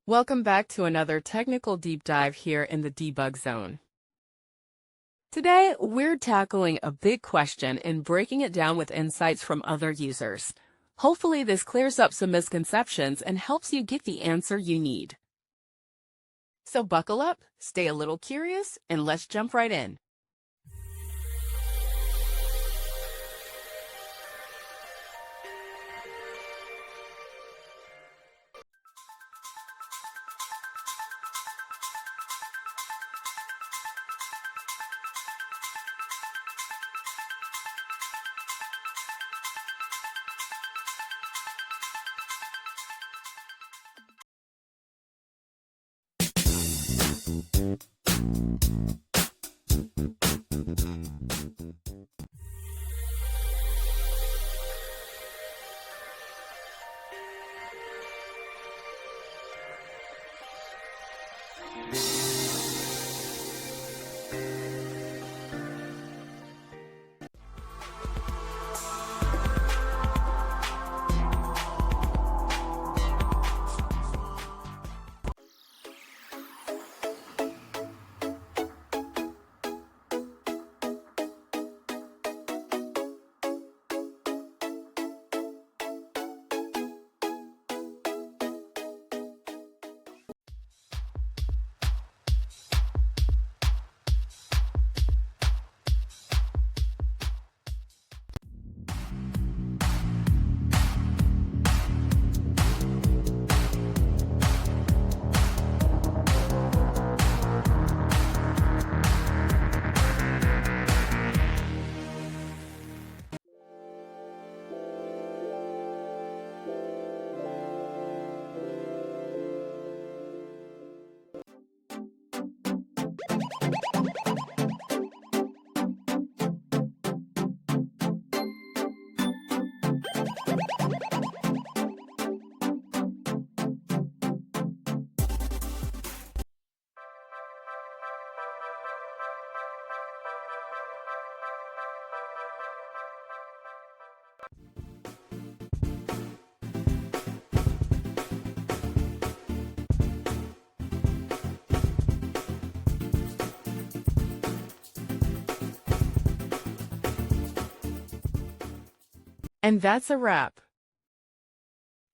Welcome back to another technical deep dive here in the debug zone. Today, we're tackling a big question and breaking it down with insights from other users. Hopefully, this clears up some misconceptions and helps you get the answer you need. So buckle up, stay a little curious, and let's jump right in. And that's a wrap.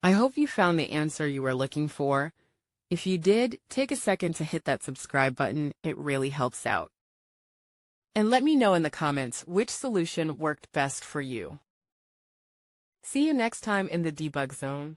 I hope you found the answer you were looking for. If you did, take a second to hit that subscribe button. It really helps out. And let me know in the comments which solution worked best for you. See you next time in the debug zone.